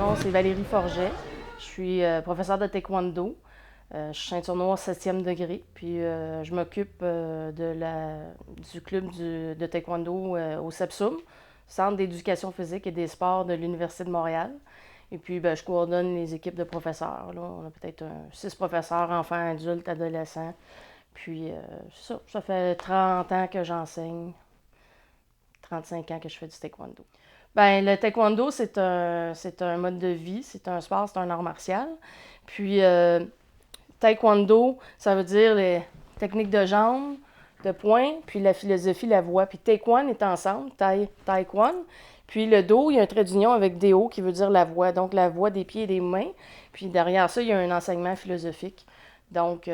nom, c'est Valérie Forget. Je suis professeure de taekwondo. Je suis ceinture noire 7e degré. Puis je m'occupe du club de taekwondo au CEPSUM, Centre d'éducation physique et des sports de l'Université de Montréal. Et puis, je coordonne les équipes de professeurs. Là. On a peut-être 6 professeurs, enfants, adultes, adolescents. Puis, c'est ça. Ça fait 30 ans que j'enseigne, 35 ans que je fais du taekwondo. Ben, le taekwondo, c'est un mode de vie, c'est un sport, c'est un art martial. Puis, taekwondo, ça veut dire les techniques de jambes, de poing, puis la philosophie, la voix. Puis taekwondo est ensemble, taekwondo. Puis le do, il y a un trait d'union avec do qui veut dire la voix, donc la voix des pieds et des mains. Puis derrière ça, il y a un enseignement philosophique. Donc,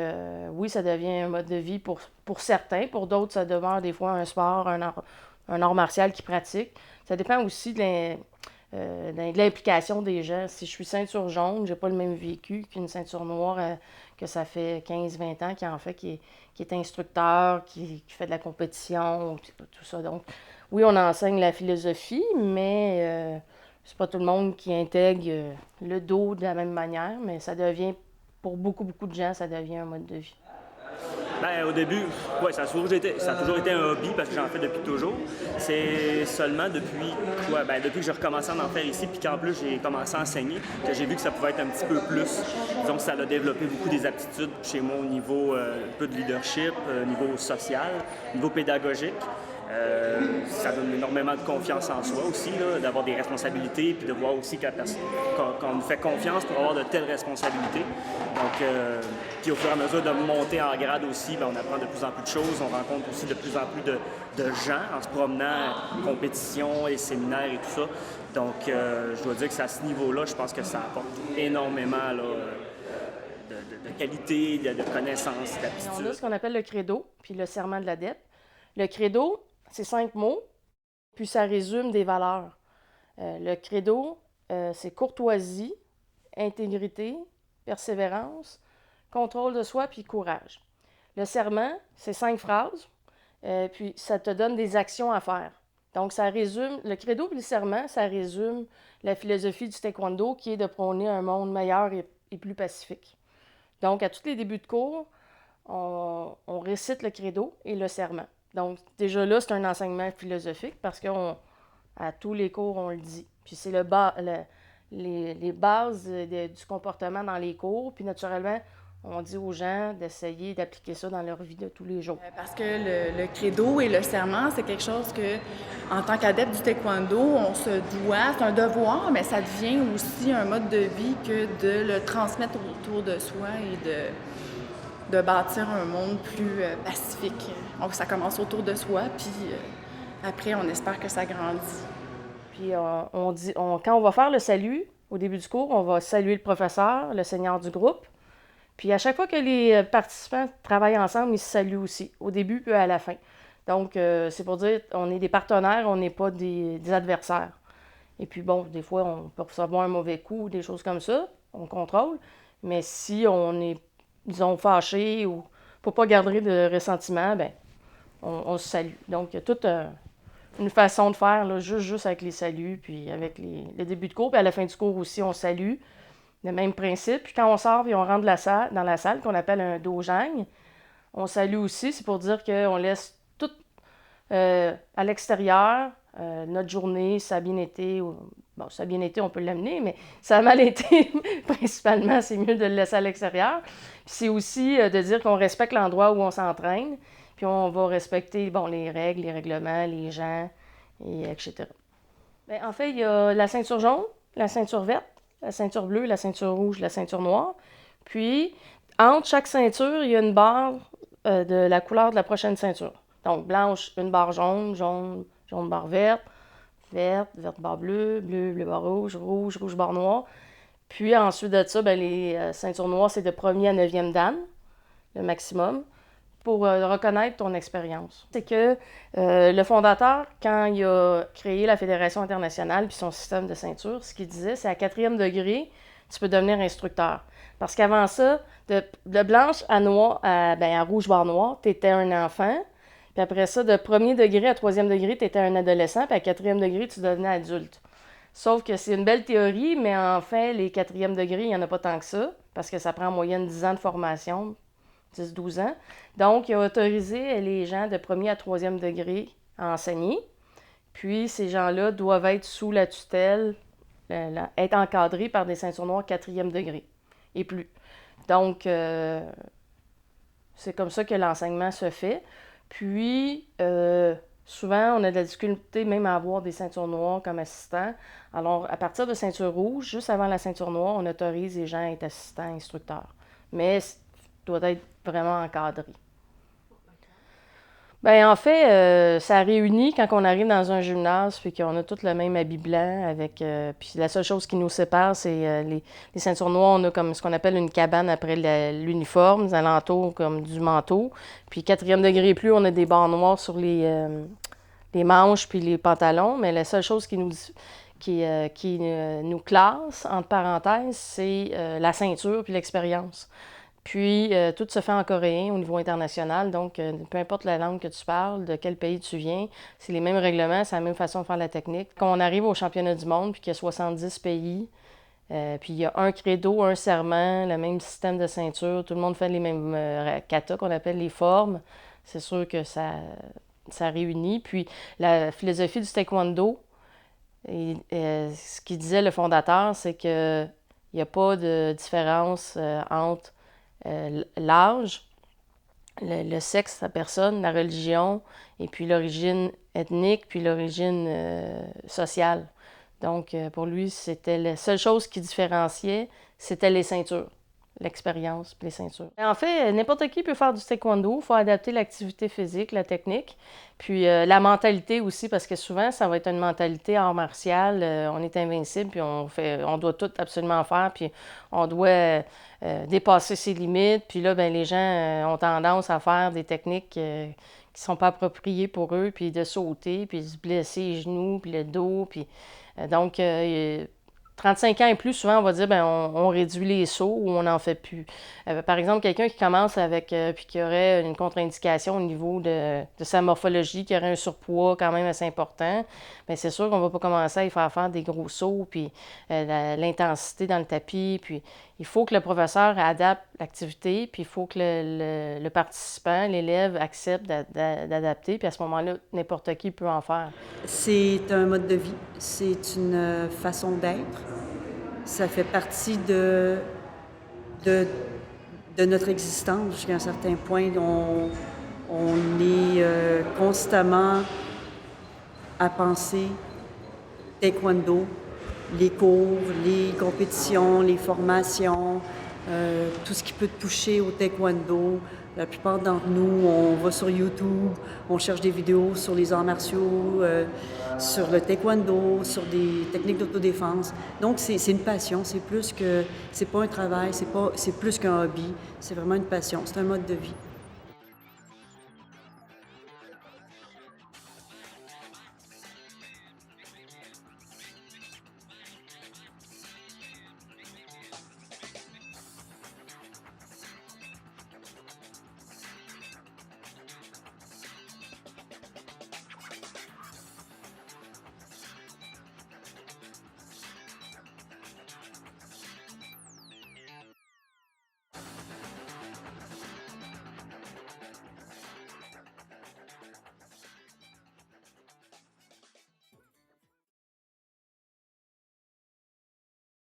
oui, ça devient un mode de vie pour certains. Pour d'autres, ça demeure des fois un sport, un art martial qu'ils pratiquent. Ça dépend aussi de l'implication des gens. Si je suis ceinture jaune, j'ai pas le même vécu qu'une ceinture noire que ça fait 15-20 ans qui en fait, qui est instructeur, qui fait de la compétition, tout ça. Donc, oui, on enseigne la philosophie, mais c'est pas tout le monde qui intègre le dos de la même manière, mais ça devient, pour beaucoup, beaucoup de gens, ça devient un mode de vie. Ben, au début, ouais, ça a toujours été un hobby parce que j'en fais depuis toujours. C'est seulement depuis quoi? Ben, depuis que j'ai recommencé à en faire ici, puis qu'en plus j'ai commencé à enseigner, que j'ai vu que ça pouvait être un petit peu plus. Donc ça a développé beaucoup des aptitudes chez moi au niveau un peu de leadership, niveau social, niveau pédagogique. Ça donne énormément de confiance en soi aussi, d'avoir des responsabilités, puis de voir aussi qu'on nous fait confiance pour avoir de telles responsabilités. Donc, puis au fur et à mesure de monter en grade aussi, on apprend de plus en plus de choses, on rencontre aussi de plus en plus de gens en se promenant en compétition et séminaires et tout ça. Donc, je dois dire que c'est à ce niveau-là, je pense que ça apporte énormément de qualité, de connaissances, d'aptitudes. On a ce qu'on appelle le credo, puis le serment de l'adepte. Le credo, c'est 5 mots, puis ça résume des valeurs. Le credo, c'est courtoisie, intégrité, persévérance, contrôle de soi, puis courage. Le serment, c'est 5 phrases, puis ça te donne des actions à faire. Donc, ça résume, le credo et le serment, ça résume la philosophie du taekwondo qui est de prôner un monde meilleur et plus pacifique. Donc, à tous les débuts de cours, on récite le credo et le serment. Donc, déjà là, c'est un enseignement philosophique parce qu'à tous les cours, on le dit. Puis c'est les bases du comportement dans les cours. Puis naturellement, on dit aux gens d'essayer d'appliquer ça dans leur vie de tous les jours. Parce que le credo et le serment, c'est quelque chose que, en tant qu'adepte du taekwondo, on se doit, c'est un devoir, mais ça devient aussi un mode de vie que de le transmettre autour de soi et de bâtir un monde plus pacifique. Donc, ça commence autour de soi, puis après, on espère que ça grandit. Puis quand on va faire le salut, au début du cours, on va saluer le professeur, le seigneur du groupe. Puis à chaque fois que les participants travaillent ensemble, ils se saluent aussi, au début et à la fin. Donc, c'est pour dire, on est des partenaires, on n'est pas des adversaires. Et puis bon, des fois, on peut recevoir un mauvais coup, des choses comme ça, on contrôle. Mais si on est, disons, fâché ou pour pas garder de ressentiment, on se salue. Donc, il y a toute une façon de faire, là, juste avec les saluts, puis avec le début de cours, puis à la fin du cours aussi, on salue. Le même principe. Puis quand on sort et on rentre dans la salle, qu'on appelle un dojang, on salue aussi. C'est pour dire qu'on laisse tout à l'extérieur, notre journée, ça a bien été. Bon, ça a bien été, on peut l'amener, mais ça a mal été, principalement, c'est mieux de le laisser à l'extérieur. Puis c'est aussi de dire qu'on respecte l'endroit où on s'entraîne, puis on va respecter les règles, les règlements, les gens, etc. En fait, il y a la ceinture jaune, la ceinture verte, la ceinture bleue, la ceinture rouge, la ceinture noire. Puis, entre chaque ceinture, il y a une barre de la couleur de la prochaine ceinture. Donc, blanche, une barre jaune, jaune, jaune barre verte, verte, verte barre bleue, bleu, bleu barre rouge, rouge, rouge barre noire. Puis, ensuite de ça, les ceintures noires, c'est de 1er à 9e dan, le maximum, pour reconnaître ton expérience. C'est que le fondateur, quand il a créé la Fédération internationale puis son système de ceinture, ce qu'il disait, c'est à 4e degré, tu peux devenir instructeur. Parce qu'avant ça, de blanche à noir, à rouge barre noire, tu étais un enfant. Puis après ça, de 1er degré à 3e degré, tu étais un adolescent. Puis à 4e degré, tu devenais adulte. Sauf que c'est une belle théorie, mais en fait, les 4e degrés, il n'y en a pas tant que ça, parce que ça prend en moyenne 10 ans de formation, 10-12 ans. Donc, il a autorisé les gens de 1er à 3e degré à enseigner. Puis, ces gens-là doivent être sous la tutelle, être encadrés par des ceintures noires 4e degré et plus. Donc, c'est comme ça que l'enseignement se fait. Puis, souvent, on a de la difficulté même à avoir des ceintures noires comme assistants. Alors, à partir de ceinture rouge, juste avant la ceinture noire, on autorise les gens à être assistants, instructeurs. Mais doit être vraiment encadré. Bien, en fait, ça réunit quand on arrive dans un gymnase puis qu'on a tous le même habit blanc avec... puis la seule chose qui nous sépare, c'est les ceintures noires. On a comme ce qu'on appelle une cabane après l'uniforme, des alentours comme du manteau. Puis 4e degré et plus, on a des barres noires sur les manches puis les pantalons. Mais la seule chose qui nous classe, entre parenthèses, c'est la ceinture puis l'expérience. Puis, tout se fait en coréen au niveau international. Donc, peu importe la langue que tu parles, de quel pays tu viens, c'est les mêmes règlements, c'est la même façon de faire la technique. Quand on arrive au championnat du monde, puis qu'il y a 70 pays, puis il y a un credo, un serment, le même système de ceinture, tout le monde fait les mêmes katas qu'on appelle les formes, c'est sûr que ça réunit. Puis, la philosophie du taekwondo, ce qu'il disait le fondateur, c'est qu'il n'y a pas de différence entre l'âge, le sexe de la personne, la religion, et puis l'origine ethnique, puis l'origine sociale. Donc, pour lui, c'était la seule chose qui différenciait, c'était les ceintures, l'expérience puis les ceintures. En fait, n'importe qui peut faire du taekwondo, il faut adapter l'activité physique, la technique, puis la mentalité aussi, parce que souvent, ça va être une mentalité art martial, on est invincible, puis on doit tout absolument faire, puis on doit dépasser ses limites, puis là, ben les gens ont tendance à faire des techniques qui ne sont pas appropriées pour eux, puis de sauter, puis de se blesser les genoux, puis le dos, puis donc 35 ans et plus, souvent, on va dire, ben on réduit les sauts ou on n'en fait plus. Par exemple, quelqu'un qui commence avec, puis qui aurait une contre-indication au niveau de sa morphologie, qui aurait un surpoids quand même assez important, bien, c'est sûr qu'on ne va pas commencer à y faire des gros sauts, puis l'intensité dans le tapis, puis il faut que le professeur adapte l'activité, puis il faut que le participant, l'élève, accepte d'adapter, puis à ce moment-là, n'importe qui peut en faire. C'est un mode de vie, c'est une façon d'être. Ça fait partie de notre existence jusqu'à un certain point. On est constamment à penser taekwondo, les cours, les compétitions, les formations, tout ce qui peut toucher au taekwondo. La plupart d'entre nous, on va sur YouTube, on cherche des vidéos sur les arts martiaux, sur le taekwondo, sur des techniques d'autodéfense. Donc, c'est une passion, c'est pas un travail, c'est plus qu'un hobby, c'est vraiment une passion, c'est un mode de vie.